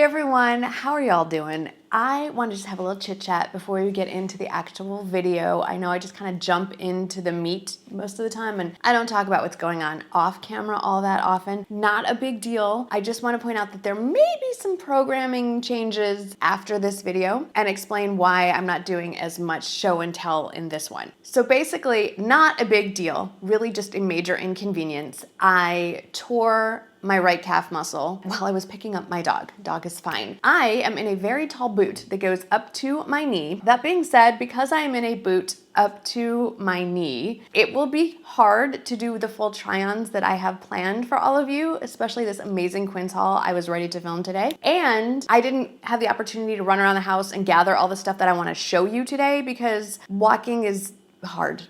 everyone, how are y'all doing? I want to just have a little chit chat before we get into the actual video. I know I just kind of jump into the meat most of the time and I don't talk about what's going on off camera all that often. Not a big deal. I just want to point out that there may be some programming changes after this video and explain why I'm not doing as much show and tell in this one. So basically, not a big deal, really just a major inconvenience. I tore my right calf muscle while I was picking up my dog. Dog is fine. I am in a very tall boot that goes up to my knee. That being said, because I am in a boot up to my knee, it will be hard to do the full try-ons that I have planned for all of you, especially this amazing Quince haul I was ready to film today. And I didn't have the opportunity to run around the house and gather all the stuff that I want to show you today because walking is hard.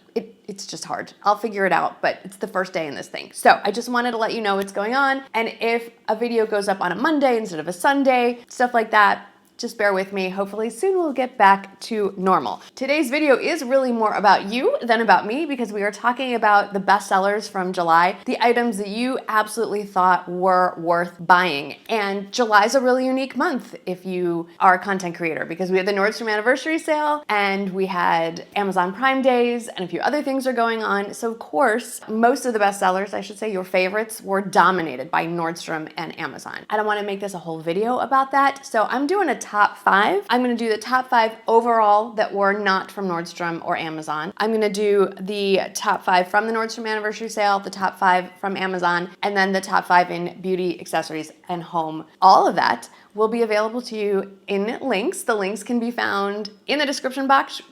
It's just hard. I'll figure it out, but it's the first day in this thing. So I just wanted to let you know what's going on. And if a video goes up on a Monday instead of a Sunday, stuff like that, just bear with me. Hopefully soon we'll get back to normal. Today's video is really more about you than about me because we are talking about the best sellers from July, the items that you absolutely thought were worth buying. And July's a really unique month if you are a content creator because we had the Nordstrom anniversary sale and we had Amazon Prime Days and a few other things are going on. So of course, most of the best sellers, I should say your favorites, were dominated by Nordstrom and Amazon. I don't want to make this a whole video about that. So I'm doing a top 5. I'm going to do the top 5 overall that were not from Nordstrom or Amazon. I'm going to do the top 5 from the Nordstrom anniversary sale, the top 5 from Amazon, and then the top 5 in beauty, accessories, and home. All of that will be available to you in links. The links can be found in the description box.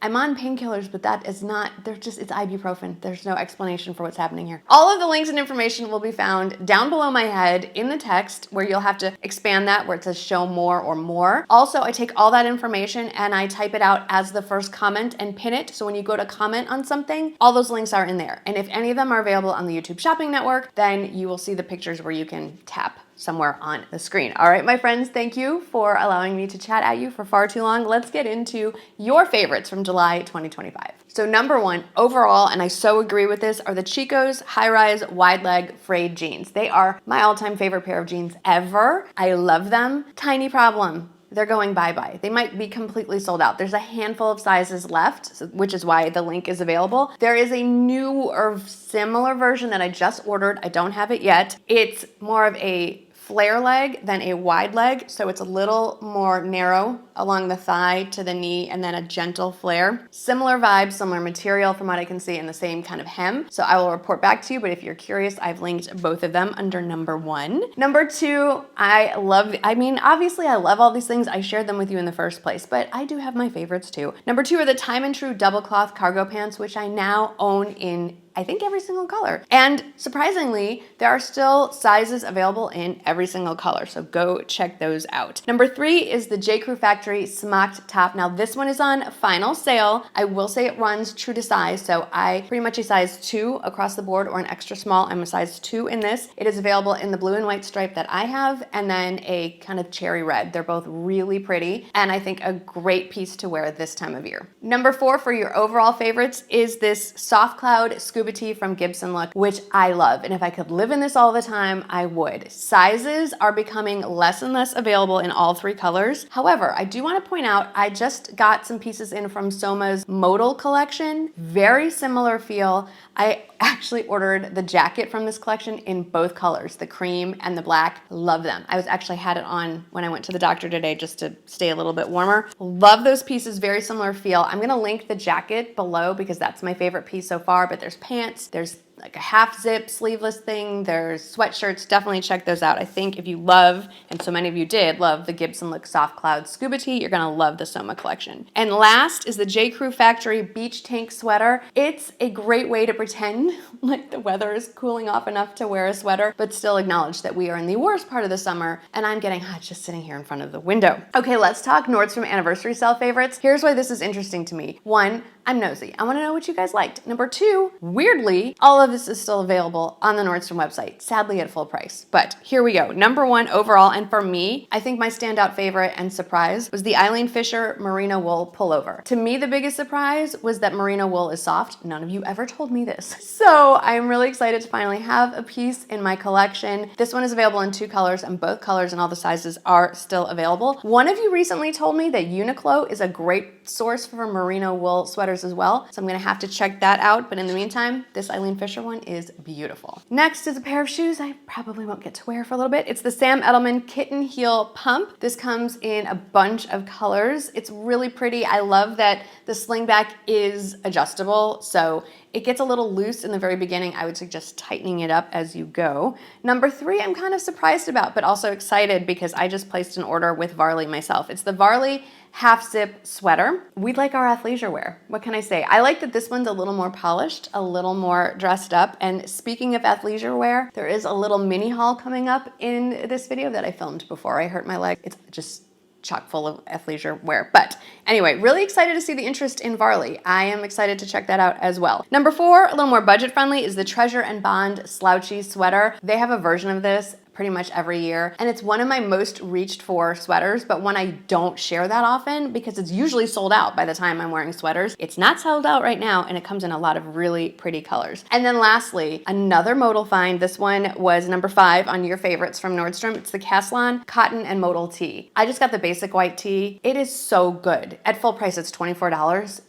I'm on painkillers, but that is not, it's ibuprofen. There's no explanation for what's happening here. All of the links and information will be found down below my head in the text where you'll have to expand that where it says show more or more. Also, I take all that information and I type it out as the first comment and pin it. So when you go to comment on something, all those links are in there. And if any of them are available on the YouTube shopping network, then you will see the pictures where you can tap somewhere on the screen. All right, my friends, thank you for allowing me to chat at you for far too long. Let's get into your favorites from July 2025. So number 1 overall, and I so agree with this, are the Chico's high-rise wide leg frayed jeans. They are my all-time favorite pair of jeans ever. I love them. Tiny problem. They're going bye-bye. They might be completely sold out. There's a handful of sizes left, which is why the link is available. There is a new or similar version that I just ordered. I don't have it yet. It's more of a flare leg than a wide leg, so it's a little more narrow along the thigh to the knee and then a gentle flare. Similar vibes, similar material from what I can see in the same kind of hem. So I will report back to you, but if you're curious, I've linked both of them under number 1. Number 2, obviously I love all these things. I shared them with you in the first place, but I do have my favorites too. Number 2 are the Time and True double cloth cargo pants, which I now own in I think every single color. And surprisingly, there are still sizes available in every single color, so go check those out. Number 3 is the J. Crew Factory Smocked top. Now this one is on final sale. I will say it runs true to size, so I pretty much a size 2 across the board or an extra small. I'm a size 2 in this. It is available in the blue and white stripe that I have, and then a kind of cherry red. They're both really pretty, and I think a great piece to wear this time of year. Number 4 for your overall favorites is this Soft Cloud Scuba tee from Gibsonlook, which I love. And if I could live in this all the time, I would. Sizes are becoming less and less available in all 3 colors. However, I do want to point out, I just got some pieces in from Soma's Modal collection. Very similar feel. I actually ordered the jacket from this collection in both colors, the cream and the black. Love them. I actually had it on when I went to the doctor today just to stay a little bit warmer. Love those pieces, very similar feel. I'm gonna link the jacket below because that's my favorite piece so far, but there's pants, there's like a half zip sleeveless thing, there's sweatshirts, definitely check those out. I think if you love, and so many of you did, love the Gibsonlook Soft Cloud Scuba tee, you're gonna love the Soma collection. And last is the J. Crew Factory Beach Tank Sweater. It's a great way to pretend like the weather is cooling off enough to wear a sweater, but still acknowledge that we are in the worst part of the summer and I'm getting hot just sitting here in front of the window. Okay, let's talk Nordstrom anniversary sale favorites. Here's why this is interesting to me. 1, I'm nosy. I wanna know what you guys liked. Number 2, weirdly, all of this is still available on the Nordstrom website, sadly at full price. But here we go. Number 1 overall, and for me, I think my standout favorite and surprise was the Eileen Fisher Merino wool pullover. To me, the biggest surprise was that Merino wool is soft. None of you ever told me this. So I'm really excited to finally have a piece in my collection. This one is available in 2 colors, and both colors and all the sizes are still available. One of you recently told me that Uniqlo is a great source for merino wool sweaters as well, so I'm gonna have to check that out. But in the meantime, this Eileen Fisher one is beautiful. Next is a pair of shoes I probably won't get to wear for a little bit. It's the Sam Edelman Kitten Heel Pump. This comes in a bunch of colors. It's really pretty. I love that the slingback is adjustable, so it gets a little loose in the very beginning. I would suggest tightening it up as you go. Number 3, I'm kind of surprised about, but also excited because I just placed an order with Varley myself. It's the Varley half zip sweater. We like our athleisure wear. What can I say? I like that this one's a little more polished, a little more dressed up. And speaking of athleisure wear, there is a little mini haul coming up in this video that I filmed before I hurt my leg. It's just chock full of athleisure wear. But anyway, really excited to see the interest in Varley. I am excited to check that out as well. Number 4, a little more budget friendly, is the Treasure and Bond Slouchy sweater. They have a version of this pretty much every year, and it's one of my most reached for sweaters, but one I don't share that often because it's usually sold out by the time I'm wearing sweaters. It's not sold out right now, and it comes in a lot of really pretty colors. And then lastly, another Modal find. This one was number 5 on your favorites from Nordstrom. It's the Caslon Cotton and Modal tee. I just got the basic white tee. It is so good. At full price, it's $24.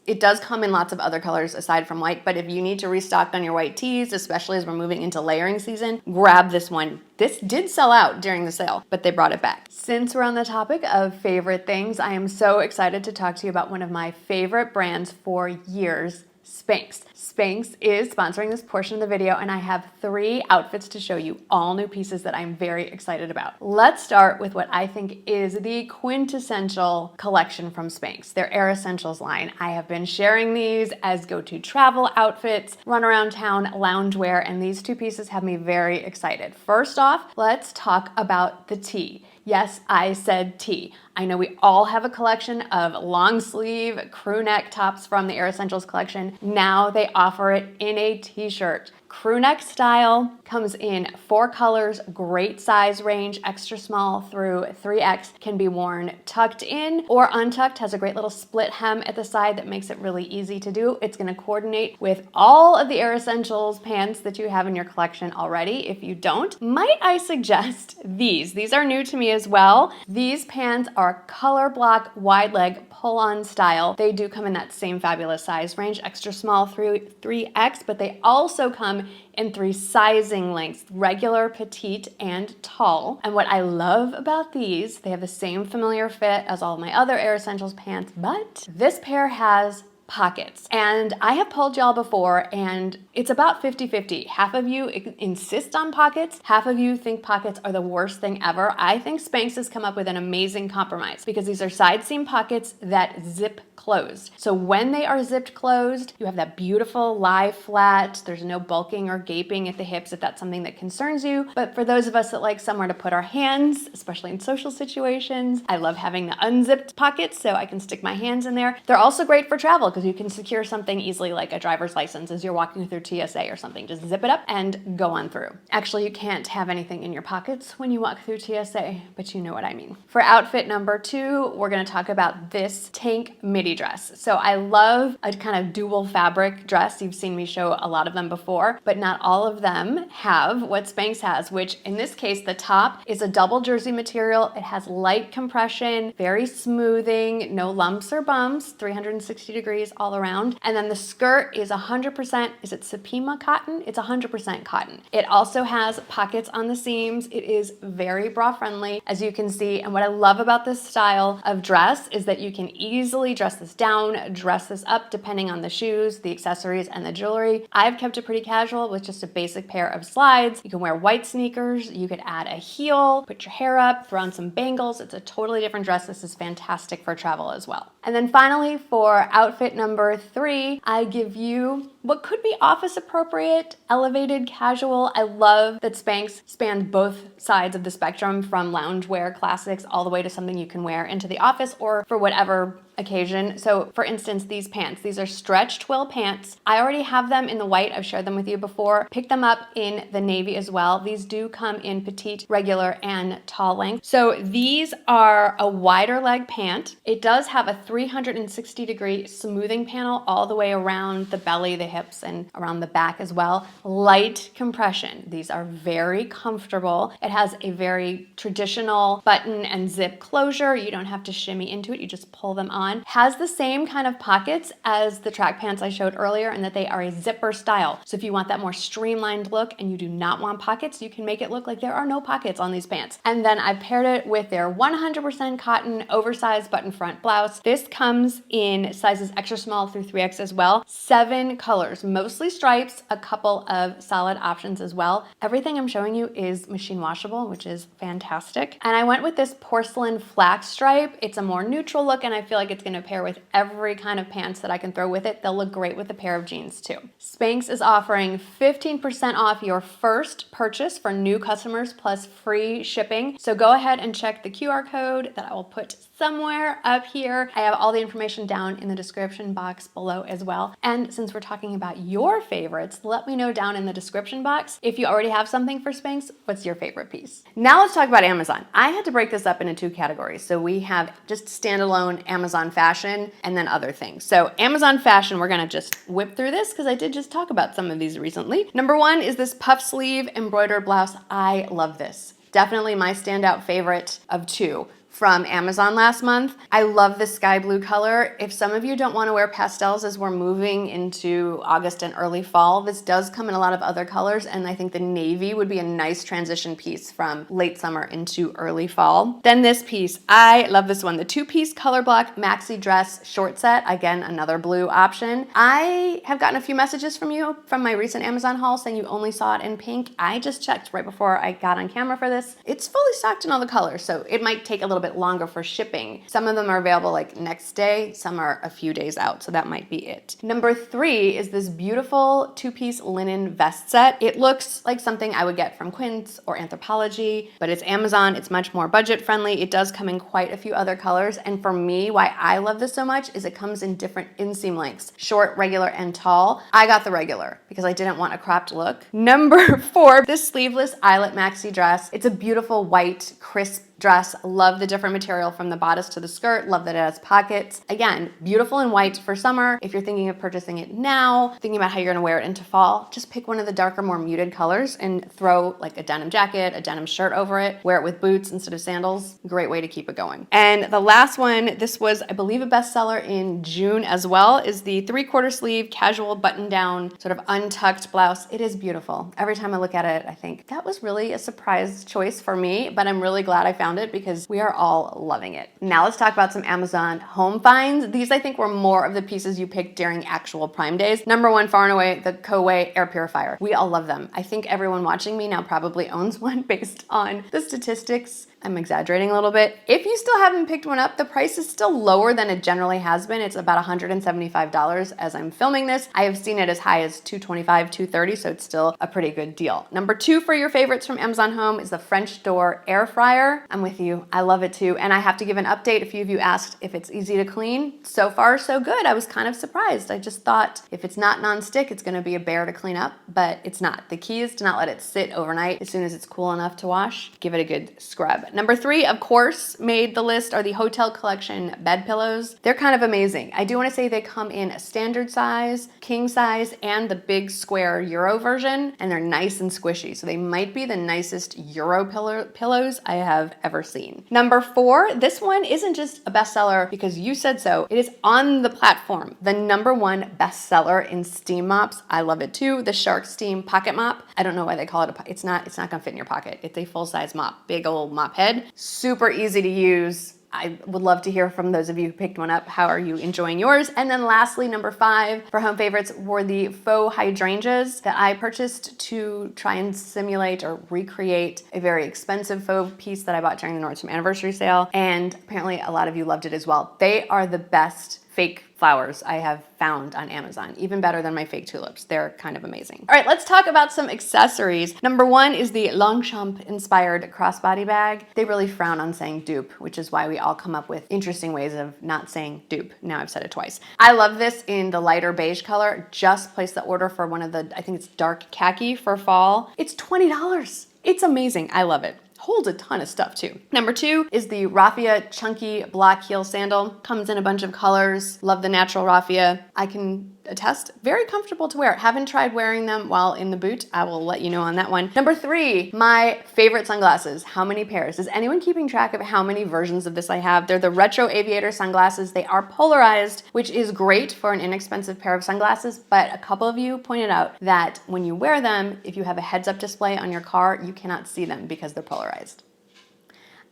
It does come in lots of other colors aside from white, but if you need to restock on your white tees, especially as we're moving into layering season, grab this one. This did sell out during the sale, but they brought it back. Since we're on the topic of favorite things, I am so excited to talk to you about one of my favorite brands for years, Spanx. Spanx is sponsoring this portion of the video, and I have 3 outfits to show you, all new pieces that I'm very excited about. Let's start with what I think is the quintessential collection from Spanx, their Air Essentials line. I have been sharing these as go-to travel outfits, run around town loungewear, and these 2 pieces have me very excited. First off, let's talk about the tee. Yes, I said tee. I know we all have a collection of long sleeve crew neck tops from the Air Essentials collection. Now they offer it in a t-shirt. Crew neck style, comes in 4 colors, great size range, extra small through 3X, can be worn tucked in or untucked, has a great little split hem at the side that makes it really easy to do. It's gonna coordinate with all of the Air Essentials pants that you have in your collection already. If you don't, might I suggest these? These are new to me as well. These pants are color block, wide leg, pull-on style. They do come in that same fabulous size range, extra small through 3X, but they also come in 3 sizing lengths, regular, petite, and tall. And what I love about these, they have the same familiar fit as all of my other Air Essentials pants, but this pair has pockets. And I have told y'all before, and it's about 50-50. Half of you insist on pockets, half of you think pockets are the worst thing ever. I think Spanx has come up with an amazing compromise because these are side seam pockets that zip closed. So when they are zipped closed, you have that beautiful lie flat. There's no bulking or gaping at the hips if that's something that concerns you. But for those of us that like somewhere to put our hands, especially in social situations, I love having the unzipped pockets so I can stick my hands in there. They're also great for travel because you can secure something easily like a driver's license as you're walking through TSA or something. Just zip it up and go on through. Actually, you can't have anything in your pockets when you walk through TSA, but you know what I mean. For outfit number 2, we're gonna talk about this tank midi dress. So I love a kind of dual fabric dress. You've seen me show a lot of them before, but not all of them have what Spanx has, which in this case, the top is a double jersey material. It has light compression, very smoothing, no lumps or bumps, 360 degrees all around. And then the skirt is 100%, is it Supima cotton? It's 100% cotton. It also has pockets on the seams. It is very bra friendly, as you can see. And what I love about this style of dress is that you can easily dress this down, dress this up, depending on the shoes, the accessories, and the jewelry. I've kept it pretty casual with just a basic pair of slides. You can wear white sneakers. You could add a heel, put your hair up, throw on some bangles. It's a totally different dress. This is fantastic for travel as well. And then finally, for outfit number 3, I give you what could be office appropriate, elevated casual. I love that Spanx spans both sides of the spectrum, from loungewear classics all the way to something you can wear into the office or for whatever occasion. So for instance, these pants, these are stretch twill pants. I already have them in the white. I've shared them with you before. Pick them up in the navy as well. These do come in petite, regular, and tall length. So these are a wider leg pant. It does have a 360-degree smoothing panel all the way around the belly, the hips, and around the back as well. Light compression. These are very comfortable. It has a very traditional button and zip closure. You don't have to shimmy into it. You just pull them on. Has the same kind of pockets as the track pants I showed earlier, in that they are a zipper style. So if you want that more streamlined look and you do not want pockets, you can make it look like there are no pockets on these pants. And then I paired it with their 100% cotton oversized button front blouse. This comes in sizes extra small through 3X as well. 7 colors, mostly stripes, a couple of solid options as well. Everything I'm showing you is machine washable, which is fantastic. And I went with this porcelain flax stripe. It's a more neutral look, and I feel like it's gonna pair with every kind of pants that I can throw with it. They'll look great with a pair of jeans too. Spanx is offering 15% off your first purchase for new customers plus free shipping. So go ahead and check the QR code that I will put somewhere up here. I have all the information down in the description box below as well. And since we're talking about your favorites, let me know down in the description box if you already have something for Spanx, what's your favorite piece? Now let's talk about Amazon. I had to break this up into 2 categories. So we have just standalone Amazon fashion and then other things. So Amazon fashion, we're gonna just whip through this because I did just talk about some of these recently. Number 1 is this puff sleeve embroidered blouse. I love this. Definitely my standout favorite of 2 from Amazon last month. I love the sky blue color. If some of you don't want to wear pastels as we're moving into August and early fall, this does come in a lot of other colors, and I think the navy would be a nice transition piece from late summer into early fall. Then this piece, I love this one, the 2-piece color block maxi dress short set. Again, another blue option. I have gotten a few messages from you from my recent Amazon haul saying you only saw it in pink. I just checked right before I got on camera for this. It's fully stocked in all the colors, so it might take a little bit longer for shipping. Some of them are available like next day, some are a few days out, so that might be it. Number 3 is this beautiful 2-piece linen vest set. It looks like something I would get from Quince or Anthropologie, but it's Amazon, it's much more budget friendly. It does come in quite a few other colors, and for me, why I love this so much is it comes in different inseam lengths, short, regular, and tall. I got the regular because I didn't want a cropped look. Number 4, this sleeveless eyelet maxi dress. It's a beautiful white, crisp dress. Love the different material from the bodice to the skirt. Love that it has pockets. Again, beautiful in white for summer. If you're thinking of purchasing it now, thinking about how you're gonna wear it into fall, just pick one of the darker, more muted colors and throw like a denim jacket, a denim shirt over it. Wear it with boots instead of sandals. Great way to keep it going. And the last one, this was, I believe, a bestseller in June as well, is the 3/4 sleeve casual button down sort of untucked blouse. It is beautiful. Every time I look at it, I think that was really a surprise choice for me, but I'm really glad I found it because we are all loving it. Now let's talk about some Amazon home finds. These I think were more of the pieces you picked during actual Prime days. Number 1, far and away, the Koway air purifier. We all love them. I think everyone watching me now probably owns one based on the statistics. I'm exaggerating a little bit. If you still haven't picked one up, the price is still lower than it generally has been. It's about $175 as I'm filming this. I have seen it as high as $225, $230, so it's still a pretty good deal. Number 2 for your favorites from Amazon Home is the French door air fryer. I'm with you. I love it too. And I have to give an update. A few of you asked if it's easy to clean. So far, so good. I was kind of surprised. I just thought if it's not nonstick, it's gonna be a bear to clean up, but it's not. The key is to not let it sit overnight. As soon as it's cool enough to wash, give it a good scrub. Number 3, of course, made the list are the Hotel Collection bed pillows. They're kind of amazing. I do want to say they come in a standard size, king size, and the big square Euro version, and they're nice and squishy. So they might be the nicest Euro pillows I have ever seen. Number 4, this one isn't just a bestseller because you said so. It is on the platform, the number 1 bestseller in steam mops. I love it too. The Shark Steam Pocket Mop. I don't know why they call it it's not gonna fit in your pocket. It's a full-size mop, big old mop head. Super easy to use. I would love to hear from those of you who picked one up. How are you enjoying yours? And then lastly, number 5 for home favorites were the faux hydrangeas that I purchased to try and simulate or recreate a very expensive faux piece that I bought during the Nordstrom anniversary sale. And apparently a lot of you loved it as well. They are the best fake flowers I have found on Amazon, even better than my fake tulips. They're kind of amazing. All right, let's talk about some accessories. Number one is the Longchamp inspired crossbody bag. They really frown on saying dupe, which is why we all come up with interesting ways of not saying dupe. Now I've said it twice. I love this in the lighter beige color. Just placed the order for one of the, I think it's dark khaki for fall. It's $20. It's amazing. I love it. Holds a ton of stuff too. Number two is the raffia chunky block heel sandal. Comes in a bunch of colors. Love the natural raffia. I can attest, very comfortable to wear. Haven't tried wearing them while in the boot. I will let you know on that one. Number three, my favorite sunglasses. How many pairs? Is anyone keeping track of how many versions of this I have? They're the retro aviator sunglasses. They are polarized, which is great for an inexpensive pair of sunglasses, but a couple of you pointed out that when you wear them, if you have a heads-up display on your car, you cannot see them because they're polarized.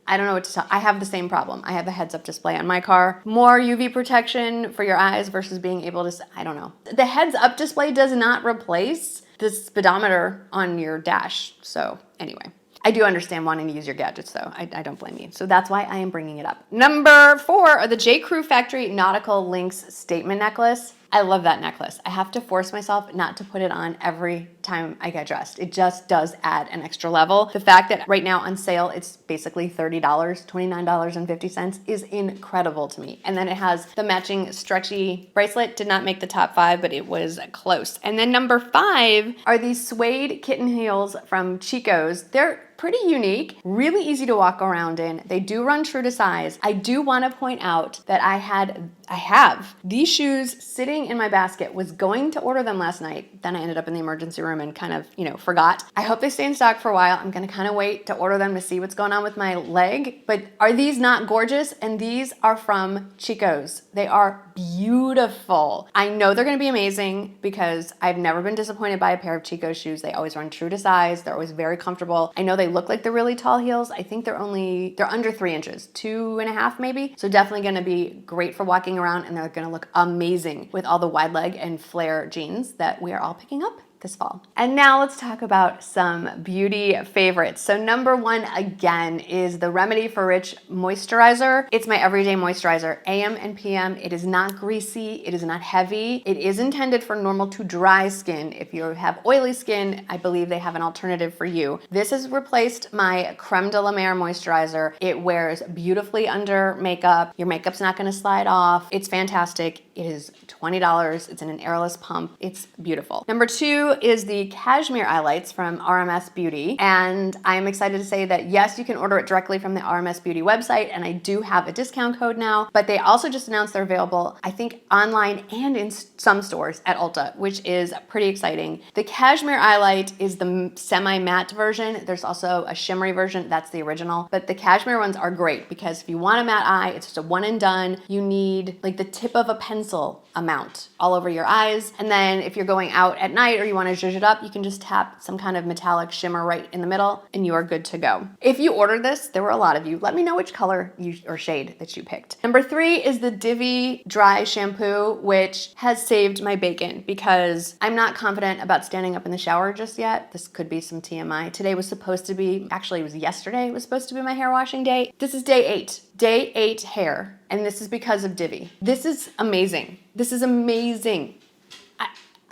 I don't know what to tell. I have the same problem. I have a heads-up display on my car. More UV protection for your eyes versus being able to, I don't know. The heads-up display does not replace the speedometer on your dash. So anyway, I do understand wanting to use your gadgets though. I don't blame you. So that's why I am bringing it up. Number four are the J. Crew Factory Nautical Links Statement Necklace. I love that necklace. I have to force myself not to put it on every time I get dressed. It just does add an extra level. The fact that right now on sale, it's basically $30, $29.50 is incredible to me. And then it has the matching stretchy bracelet. Did not make the top five, but it was close. And then number five are these suede kitten heels from Chico's. They're pretty unique, really easy to walk around in. They do run true to size. I do want to point out that I have these shoes sitting in my basket, was going to order them last night. Then I ended up in the emergency room and kind of, forgot. I hope they stay in stock for a while. I'm going to kind of wait to order them to see what's going on with my leg. But are these not gorgeous? And these are from Chico's. They are beautiful. I know they're going to be amazing because I've never been disappointed by a pair of Chico's shoes. They always run true to size. They're always very comfortable. I know they look like they're really tall heels. I think they're under 3 inches, 2.5 maybe. So definitely going to be great for walking around, and they're going to look amazing with all the wide leg and flare jeans that we are all picking up this fall. And now let's talk about some beauty favorites. So number one, again, is the Remedy for Rich Moisturizer. It's my everyday moisturizer, AM and PM. It is not greasy. It is not heavy. It is intended for normal to dry skin. If you have oily skin, I believe they have an alternative for you. This has replaced my Creme de la Mer moisturizer. It wears beautifully under makeup. Your makeup's not gonna slide off. It's fantastic. It is $20. It's in an airless pump. It's beautiful. Number two is the Cashmere Eye Lights from RMS Beauty. And I'm excited to say that yes, you can order it directly from the RMS Beauty website, and I do have a discount code now, but they also just announced they're available, I think, online and in some stores at Ulta, which is pretty exciting. The Cashmere Eye Light is the semi-matte version. There's also a shimmery version. That's the original. But the Cashmere ones are great because if you want a matte eye, it's just a one and done. You need like the tip of a pencil amount all over your eyes. And then if you're going out at night or you want to zhuzh it up, you can just tap some kind of metallic shimmer right in the middle and you are good to go. If you ordered this, there were a lot of you, let me know which color or shade that you picked. Number three is the Divi Dry Shampoo, which has saved my bacon because I'm not confident about standing up in the shower just yet. This could be some TMI. Today was supposed to be, actually it was yesterday, it was supposed to be my hair washing day. This is day 8. Day 8 hair. And this is because of Divi. This is amazing. This is amazing.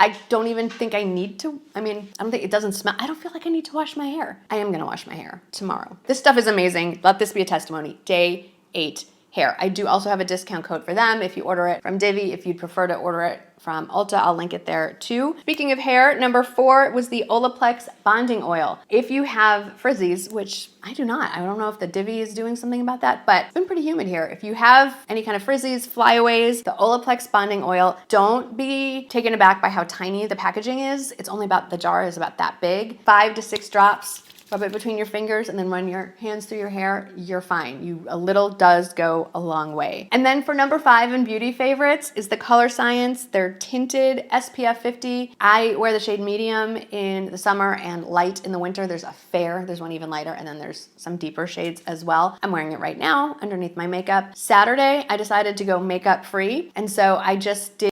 I don't even think I need to. I don't think it doesn't smell. I don't feel like I need to wash my hair. I am gonna wash my hair tomorrow. This stuff is amazing. Let this be a testimony. Day 8 hair. I do also have a discount code for them if you order it from Divi. If you'd prefer to order it from Ulta, I'll link it there too. Speaking of hair, number 4 was the Olaplex Bonding Oil. If you have frizzies, which I do not, I don't know if the Divi is doing something about that, but it's been pretty humid here. If you have any kind of frizzies, flyaways, the Olaplex Bonding Oil, don't be taken aback by how tiny the packaging is. It's only about, the jar is about that big. 5 to 6 drops. Rub it between your fingers and then run your hands through your hair, you're fine. A little does go a long way. And then for number 5 in beauty favorites is the Color Science. They're tinted SPF 50. I wear the shade medium in the summer and light in the winter. There's a fair, there's one even lighter, and then there's some deeper shades as well. I'm wearing it right now underneath my makeup. Saturday, I decided to go makeup free. And so I just did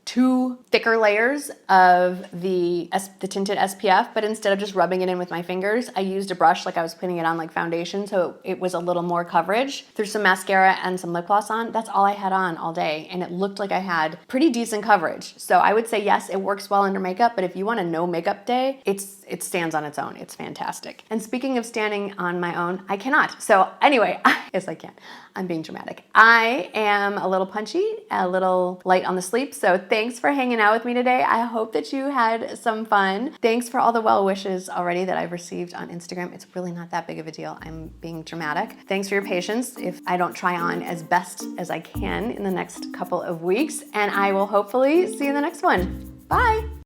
2 thicker layers of the tinted SPF, but instead of just rubbing it in with my fingers, I used a brush like I was putting it on like foundation, so it was a little more coverage. Threw some mascara and some lip gloss on. That's all I had on all day, and it looked like I had pretty decent coverage. So I would say yes, it works well under makeup, but if you want a no makeup day, it stands on its own. It's fantastic. And speaking of standing on my own, I cannot. So anyway, yes I can. I'm being dramatic. I am a little punchy, a little light on the sleep, so thanks for hanging out with me today. I hope that you had some fun. Thanks for all the well wishes already that I've received on Instagram. It's really not that big of a deal. I'm being dramatic. Thanks for your patience if I don't try on as best as I can in the next couple of weeks, and I will hopefully see you in the next one. Bye.